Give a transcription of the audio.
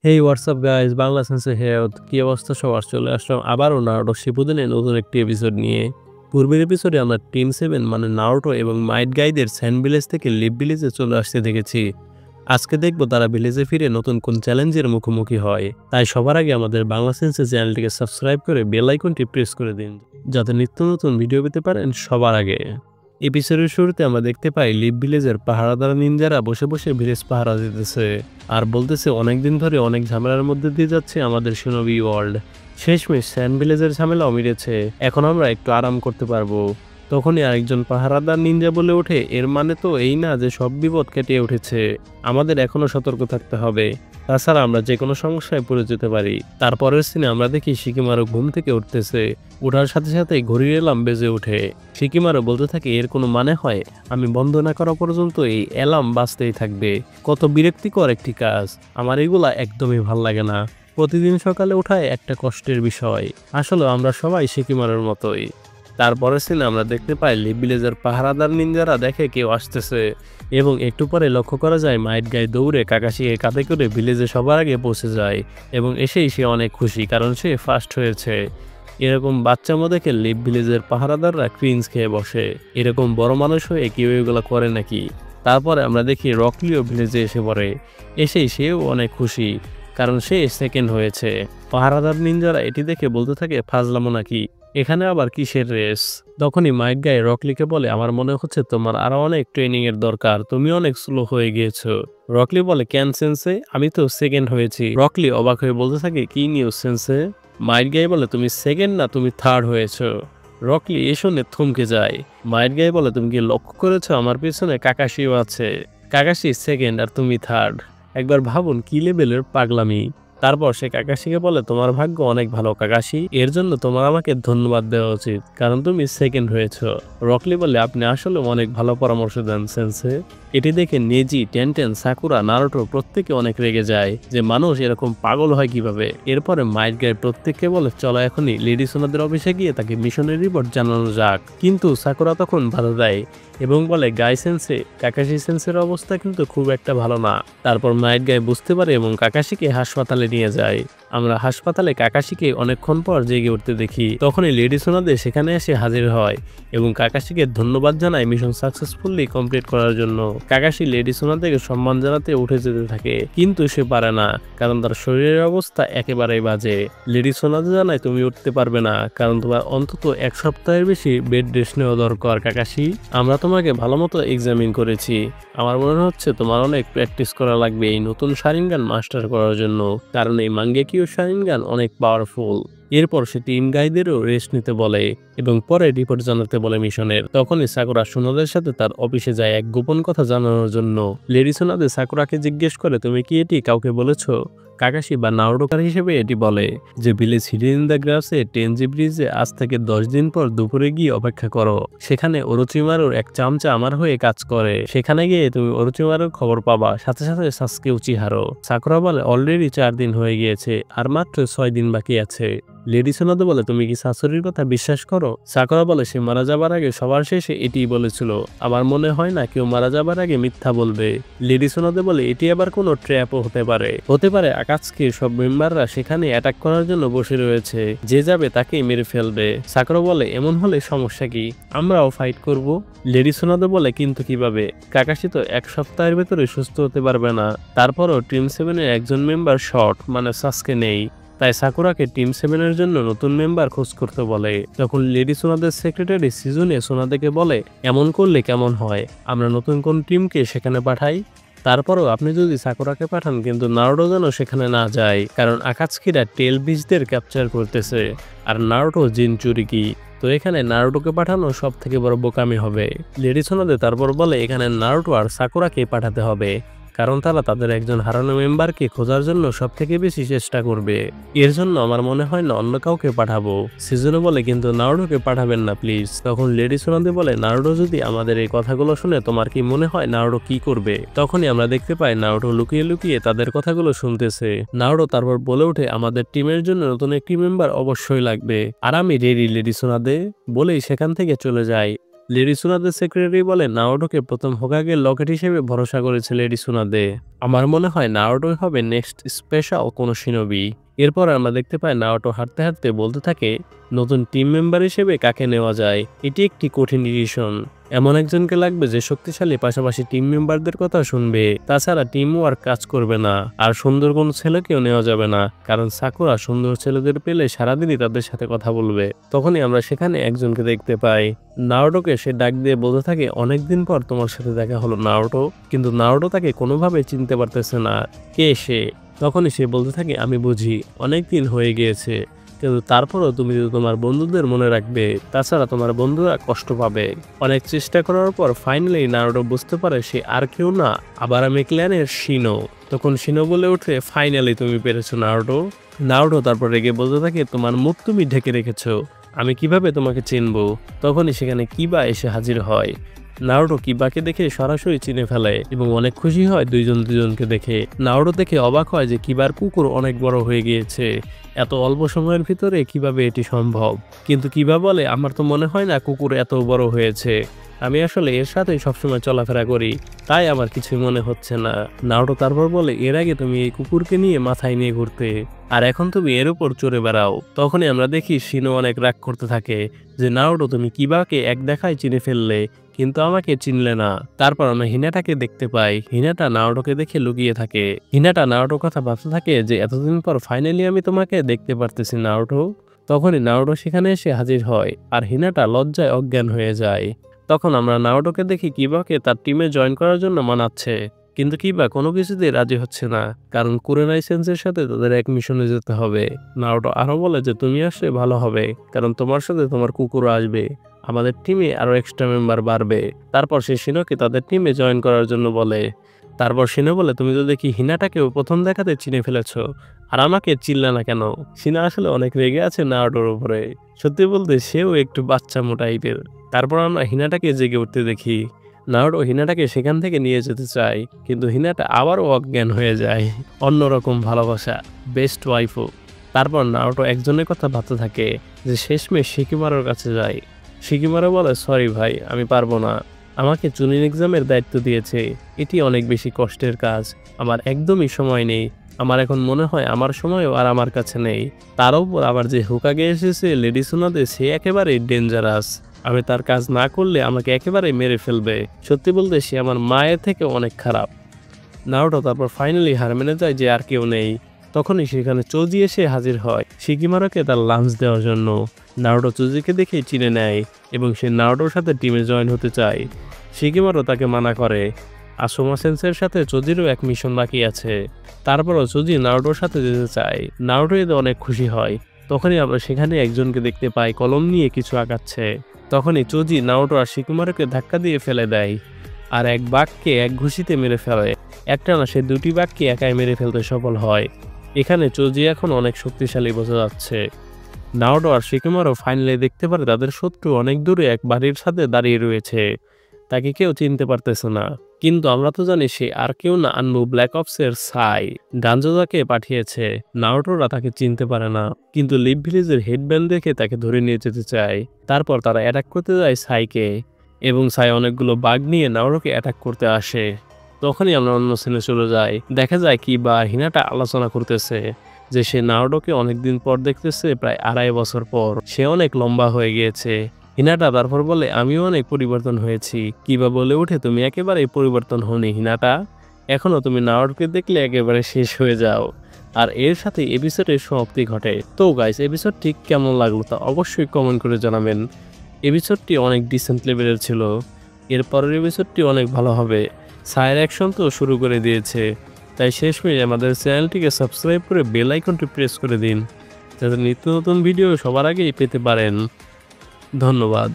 হেই WhatsApp guys, Bangla সেন্সে হেয়ত কি অবস্থা সবার? চলে আসলাম আবারও নারুটো শিপুদেনের নতুন একটি এপিসোড নিয়ে। পূর্বের এপিসোডে আমরা টিম 7 মানে নারুটো এবং মাইট গাইদের স্যান্ড ভিলেজ থেকে লিপ ভিলেজে চলে আসতে দেখেছি। আজকে দেখবো তারা ভিলেজে ফিরে নতুন কোন চ্যালেঞ্জের মুখোমুখি হয়। তাই সবার আগে আমাদের বাংলা সেন্সে চ্যানেলটিকে সাবস্ক্রাইব করে বেল আইকনটি প্রেস করে দিন, যাতে নিত্য নতুন ভিডিও পেতে পারেন সবার আগে। এপিসোডের শুরুতে আমরা দেখতে পাই লিপ ভিলেজের পাহারাদার নিনজারা বসে বসে ভিলেজ পাহারা দিতেছে আর বলতেছে অনেকদিন ধরে অনেক ঝামেলার মধ্যে দিয়ে যাচ্ছে আমাদের শিনোবি ওয়ার্ল্ড। শেষমেশ স্যান্ড ভিলেজের ঝামেলাও মিটেছে, এখন আমরা একটু আরাম করতে পারবো। তখনই আরেকজন পাহারাদার নিনজা বলে ওঠে, এর মানে তো এই না যে সব বিপদ কেটে উঠেছে, আমাদের এখনো সতর্ক থাকতে হবে, তাছাড়া আমরা যে কোনো সমস্যায় পড়ে যেতে পারি। তারপরের সিনে আমরা দেখি শিকিমারু ঘুম থেকে উঠতেছে, ওঠার সাথে সাথে ঘড়ির অ্যালার্ম বেজে ওঠে। শিকিমারু বলতে থাকে, এর কোনো মানে হয়? আমি বন্ধ না করা পর্যন্ত এই অ্যালার্ম বাজতেই থাকবে। কত বিরক্তিকর একটি কাজ, আমার এগুলা একদমই ভাল লাগে না। প্রতিদিন সকালে ওঠায় একটা কষ্টের বিষয়। আসলে আমরা সবাই শিকিমারুর মতোই। তারপরের সিনে আমরা দেখতে পাই লিপ ভিলেজের পাহারাদার নিনজারা দেখে কেউ আসতেছে এবং একটু পরে লক্ষ্য করা যায় মাইট গাই দৌড়ে কাকাশিকে কাঁধে করে ভিলেজে সবার আগে পৌঁছে যায় এবং এসেই সে অনেক খুশি, কারণ সে ফার্স্ট হয়েছে। এরকম বাচ্চামো দেখে লিপ ভিলেজের পাহারাদাররা ক্রিঞ্জ খেয়ে বসে, এরকম বড় মানুষ হয়ে কেউ এগুলো করে নাকি। তারপরে আমরা দেখি রকলিও ভিলেজে এসে পড়ে, এসেই সেও অনেক খুশি, কারণ সে সেকেন্ড হয়েছে। পাহারাদার নিনজারা এটি দেখে বলতে থাকে, ফাজলামো নাকি, এখানে আবার কিসের রেস? তখনই মাইক গাই রকলিকে বলে, আমার মনে হচ্ছে তোমার আরো অনেক ট্রেনিং এর দরকার, তুমি অনেক স্লো হয়ে গিয়েছো। রকলি বলে, কেন সেন্সে, আমি তো সেকেন্ড হয়েছি। রকলি অবাক হয়ে বলতে থাকে, কি নিউজ সেন্সে? মাইট গাই বলে, তুমি সেকেন্ড না, তুমি থার্ড হয়েছো। রকলি এ শুনে থমকে যায়। মাইট গাই বলে, তুমি কি লক্ষ্য করেছো আমার পিছনে কাকাশিও আছে? কাকাশি সেকেন্ড আর তুমি থার্ড, একবার ভাবুন কি লেভেলের পাগলামি। তারপর সে কাকাশিকে বলে, তোমার ভাগ্য অনেক ভালো কাকাশি, এর জন্য তোমার আমাকে ধন্যবাদ দেওয়া উচিত, কারণ তুমি সেকেন্ড হয়েছো। রকলি বলে, আপনি আসলে অনেক ভালো পরামর্শ দেন সেন্সে। এটি দেখে নেজি, টেনটেন, সাকুরা, নারুটো প্রত্যেকে অনেক রেগে যায় যে মানুষ এরকম পাগল হয় কিভাবে। এরপরে মাইট গাই প্রত্যেককে বলে, চলো এখনই লেডি সোনাদের অফিসে গিয়ে তাকে মিশনের রিপোর্ট জানানো যাক। কিন্তু সাকুরা তখন বাধা দেয় এবং বলে, গাই সেন্সে, কাকাশি সেন্সের অবস্থা কিন্তু খুব একটা ভালো না। তারপর মাইট গাই বুঝতে পারে এবং কাকাশিকে হাসপাতালে নিয়ে যায়। আমরা হাসপাতালে কাকাশিকে অনেকক্ষণ পর জেগে উঠতে দেখি। তখনই লেডি সোনাদে সেখানে এসে হাজির হয় এবং কাকাশিকে ধন্যবাদ জানায় মিশন সাকসেসফুলি কমপ্লিট করার জন্য। কাকাশি লেডি সোনাদেকে সম্মান জানাতে উঠে যেতে থাকে, কিন্তু সে পারে না, কারণ তার শরীরের অবস্থা একেবারেই বাজে। লেডি সোনাদে জানায়, তুমি উঠতে পারবে না, কারণ তোমার অন্তত এক সপ্তাহের বেশি বেড রেস্ট নেওয়া দরকার। কাকাশি, আমরা তোমাকে ভালো মতো এক্সামিন করেছি, আমার মনে হচ্ছে তোমার অনেক প্র্যাকটিস করা লাগবে এই নতুন শারিনগান মাস্টার করার জন্য, কারণ এই মাঙ্গেকিও শারিনগান অনেক পাওয়ারফুল। এরপর সে টিম গাইদেরও রেস্ট নিতে বলে এবং পরে রিপোর্ট জানাতে বলে মিশনের। তখনই সাকুরা সোনাদের সাথে তার অফিসে যায় এক গোপন কথা জানানোর জন্য। লেডি সোনাদে সাকুরাকে জিজ্ঞেস করে, তুমি কি এটি কাউকে বলেছো? কাকাশি বা নারুটোকার হিসেবে এটি বলে যে ভিলেজ হিডেন ইন দ্য গ্রাসে টেনজি ব্রিজে আজ থেকে 10 দিন পর দুপুরে গিয়ে অপেক্ষা করো, সেখানে ওরোচিমারুর এক চামচা আমার হয়ে কাজ করে, সেখানে গিয়ে তুমি ওরোচিমারুর খবর পাবা, সাথে সাথে সাসকে উচিহারো। সাকুরা বলে, অলরেডি 4 দিন হয়ে গিয়েছে, আর মাত্র 6 দিন বাকি আছে। লেডি সোনাদে বলে, তুমি কি শাশুড়ির কথা বিশ্বাস করো? সাকুরা বলে, সে মারা যাবার আগে সবার শেষে এটিই বলেছিল, আমার মনে হয় না কেউ মারা যাবার আগে মিথ্যা বলবে। লেডি সোনাদে বলে, এটি আবার কোনো ট্র্যাপও হতে পারে আকাশকে সব মেম্বাররা সেখানে অ্যাটাক করার জন্য বসে রয়েছে, যে যাবে তাকেই মেরে ফেলবে। সাকুরা বলে, এমন হলে সমস্যা কি, আমরাও ফাইট করব। লেডি সোনাদে বলে, কিন্তু কিভাবে? কাকাশি তো 1 সপ্তাহের ভেতরে সুস্থ হতে পারবে না, তারপরও টিম 7-এর একজন মেম্বার শর্ট মানে সাসকে নেই, তাই সাকুরাকে টিম 7-এর জন্য নতুন মেম্বার খোঁজ করতে বলে। তখন লেডি সোনাদের সেক্রেটারি সিজুনে সোনাদেকে বলে, এমন করলে কেমন হয়, আমরা নতুন কোন টিমকে সেখানে পাঠাই? তারপরও আপনি যদি সাকুরাকে পাঠান, কিন্তু নারুটো যেন সেখানে না যায়, কারণ আকাৎসুকিরা টেল বিচদের ক্যাপচার করতেছে আর নারুটো জিনচুরিকি, তো এখানে নারুটোকে পাঠানো সব থেকে বড় বোকামি হবে। লেডি সোনাদে তারপর বলে, এখানে নারুটো আর সাকুরাকে পাঠাতে হবে, কারণ তারা তাদের একজন হারানো মেম্বারকে খোঁজার জন্য সব থেকে বেশি চেষ্টা করবে। এর জন্য আমার মনে হয় না অন্য কাউকে পাঠাবো। সিজুনে বলে, কিন্তু নারুটোকে পাঠাবেন না প্লিজ। তখন লেডি সোনাদে বলে, নারুটো যদি আমাদের এই কথাগুলো শুনে, তোমার কি মনে হয় নারুটো কি করবে? তখনই আমরা দেখতে পাই নারুটো লুকিয়ে লুকিয়ে তাদের কথাগুলো শুনতেছে। নারুটো তারপর বলে ওঠে, আমাদের টিমের জন্য নতুন একটি মেম্বার অবশ্যই লাগবে, আর আমি রেডি লেডি সোনাদে, বলেই সেখান থেকে চলে যায়। লেডি সুনাদের সেক্রেটারি বলে নারুটোকে প্রথম হোকাগের লকেট হিসেবে ভরসা করেছে লেডি সুনাদে। আমার মনে হয় নারুটোই হবে নেক্সট স্পেশাল কোনো শিনোবি। এরপর আমরা দেখতে পাই নারুটো হাঁটতে হাঁটতে বলতে থাকে নতুন টিম মেম্বার হিসেবে কাকে নেওয়া যায়। এটি একটি কঠিন ডিসিশন। এমন একজনকে লাগবে যে শক্তিশালী, পাশাপাশি টিম মেম্বারদের কথা শুনবে। তাছাড়া টিম ওয়ার্ক কাজ করবে না। আর সুন্দর কোনো ছেলেকেও নেওয়া যাবে না, কারণ সাকুরা সুন্দর ছেলেদের পেলে সারাদিনই তাদের সাথে কথা বলবে। তখনই আমরা সেখানে একজনকে দেখতে পাই। নারুটোকে সে ডাক দিয়ে বলতে থাকে অনেকদিন পর তোমার সাথে দেখা হলো নারুটো। কিন্তু নারুটো তাকে কোনোভাবে চিনতে পারতেছে না কে সে। তখনই সে বলতে থাকে আমি বুঝি অনেকদিন হয়ে গিয়েছে, কিন্তু তারপরও তুমি তোমার বন্ধুদের মনে রাখবে, তাছাড়া তোমার বন্ধুরা কষ্ট পাবে। অনেক চেষ্টা করার পর ফাইনালি নারুটো বুঝতে পারে সে আর কেউ না, আবারামি ক্ল্যানের শিনো। তখন শিনো বলে ওঠে ফাইনালি তুমি পেরেছো নারুটো। নারুটো তারপর রেগে বলতে থাকে তোমার মুখ তুমি ঢেকে রেখেছো, আমি কিভাবে তোমাকে চিনবো। তখনই সেখানে কিবা এসে হাজির হয়। নারুটো কিবাকে দেখে সরাসরি চিনে ফেলে এবং অনেক খুশি হয় দুজনকে দেখে। নারুটো দেখে অবাক হয় যে কিবার কুকুর অনেক বড় হয়ে গিয়েছে। এত অল্প সময়ের ভিতরে কিভাবে এটি সম্ভব। কিন্তু কিবা বলে আমার তো মনে হয় না কুকুর এত বড় হয়েছে, আমি আসলে এর সাথেই সবসময় চলাফেরা করি, তাই আমার কিছুই মনে হচ্ছে না। নারুটো তারপর বলে এর আগে তুমি এই কুকুরকে নিয়ে মাথায় নিয়ে ঘুরতে, আর এখন তুমি এর উপর চড়ে বেড়াও। তখনই আমরা দেখি শিনো অনেক রাগ করতে থাকে যে নারুটো তুমি কিবাকে এক দেখায় চিনে ফেললে, কিন্তু আমাকে চিনলে না। তারপর আমরা হিনাটাকে দেখতে পাই। হিনাটা নারুটোকে দেখে লুকিয়ে থাকে। হিনাটা নারুটোর কথা ভাবতে থাকে যে এতদিন পর ফাইনালি আমি তোমাকে দেখতে পারতেছি নারুটো। তখনই নারুটো সেখানে এসে হাজির হয় আর হিনাটা লজ্জায় অজ্ঞান হয়ে যায়। তখন আমরা নারুটোকে দেখি কিবাকে তার টিমে জয়েন করার জন্য মানাচ্ছে, কিন্তু কিবা কোনো কিছুতেই রাজি হচ্ছে না, কারণ কুরেনাই সেন্সের সাথে তাদের এক মিশনে যেতে হবে। নারুটো আরো বলে যে তুমি আসলে ভালো হবে, কারণ তোমার সাথে তোমার কুকুরও আসবে, আমাদের টিমে আরো এক্সট্রা মেম্বার বাড়বে। তারপর সে শিনোকে তাদের টিমে জয়েন করার জন্য বলে। তারপর শিনো বলে তুমি তো দেখি হিনাটাকেও প্রথম দেখাতে চিনে ফেলেছো, আর আমাকে চিনলে না কেন। শিনা আসলে অনেক রেগে আছে নারুটোর উপরে। সত্যি বলতে সেও একটু বাচ্চামো টাইপের। তারপর আমরা হিনাটাকে জেগে উঠতে দেখি। নারুটো হিনাটাকে সেখান থেকে নিয়ে যেতে চায়, কিন্তু হিনাটা আবারও অজ্ঞান হয়ে যায়। অন্যরকম ভালোবাসা, বেস্ট ওয়াইফও। তারপর নারুটো একজনের কথা ভাবতে থাকে যে শেষমেশ শিকিমারোর কাছে যায়। শিকিমারো বলে সরি ভাই, আমি পারবো না, আমাকে চুনিন এক্সামের দায়িত্ব দিয়েছে, এটি অনেক বেশি কষ্টের কাজ, আমার একদমই সময় নেই, আমার এখন মনে হয় আমার সময়ও আর আমার কাছে নেই। তার উপর আবার যে হোকাগে এসেছে লেডি সুনাদে, সে একেবারেই ডেঞ্জারাস, আমি তার কাজ না করলে আমাকে একেবারে মেরে ফেলবে। সত্যি বলতে সে আমার মায়ের থেকে অনেক খারাপ। নারুটো তারপর ফাইনালি হার মেনে যায় যে আর কেউ নেই। তখনই সেখানে চোজি এসে হাজির হয় শিকিমারোকে তার লাঞ্চ দেওয়ার জন্য। নারুটো চোজিকে দেখে চিনে নেয় এবং সে নারুটোর সাথে টিমে জয়েন হতে চায়। শিকিমারো তাকে মানা করে। আসুমা সেন্সের সাথে চোজিরও এক মিশন বাকি আছে। তারপরও চোজি নারুটোর সাথে যেতে চায়। নারুটো এতে অনেক খুশি হয়। তখনই আমরা সেখানে একজনকে দেখতে পাই কলম নিয়ে কিছু আঁকাচ্ছে। তখনই চোজি নারুটো আর শিকিমারোকে ধাক্কা দিয়ে ফেলে দেয় আর এক বাঘকে এক ঘুষিতে মেরে ফেলে। একটানা সে দুটি বাঘকে একাই মেরে ফেলতে সফল হয়। এখানে চোজি এখন অনেক শক্তিশালী বোঝা যাচ্ছে। নারুটো আর শিকিমারো ফাইনালি দেখতে পারে তাদের শত্রু অনেক দূরে এক বাড়ির সাথে দাঁড়িয়ে রয়েছে, তাকে কেউ চিনতে পারতেছে না। কিন্তু আমরা তো জানি সে আর কেউ না, আনবু ব্ল্যাক অপসের সাই। ডানজোদাকে পাঠিয়েছে। নারুটোরা তাকে চিনতে পারে না, কিন্তু লিভ ভিলেজের হেডব্যান্ড দেখে তাকে ধরে নিয়ে যেতে চায়। তারপর তারা অ্যাটাক করতে যায় সাইকে, এবং সাই অনেকগুলো বাঘ নিয়ে নারুটোকে অ্যাটাক করতে আসে। তখনই আমরা অন্য সিনে চলে যাই। দেখা যায় কি বা হিনাটা আলোচনা করতেছে যে সে নারুটোকে অনেকদিন পর দেখতেছে, প্রায় 2.5 বছর পর। সে অনেক লম্বা হয়ে গিয়েছে। হিনাটা তারপর বলে আমিও অনেক পরিবর্তন হয়েছি। কিবা বলে উঠে তুমি একেবারেই পরিবর্তন হওনি হিনাটা, এখনো তুমি নারুটোকে দেখলে একেবারে শেষ হয়ে যাও। আর এর সাথে এপিসোডের সমাপ্তি ঘটে। তো গাইস, এপিসোডটি কেমন লাগলো তা অবশ্যই কমেন্ট করে জানাবেন। এপিসোডটি অনেক ডিসেন্ট লেভেলের ছিল। এরপরের এপিসোডটি অনেক ভালো হবে। সাইর অ্যাকশন তো শুরু করে দিয়েছে, তাই শেষমেশ আমাদের চ্যানেলটিকে সাবস্ক্রাইব করে বেল আইকনটি প্রেস করে দিন, যাতে নিত্য নতুন ভিডিও সবার আগেই পেতে পারেন। ধন্যবাদ।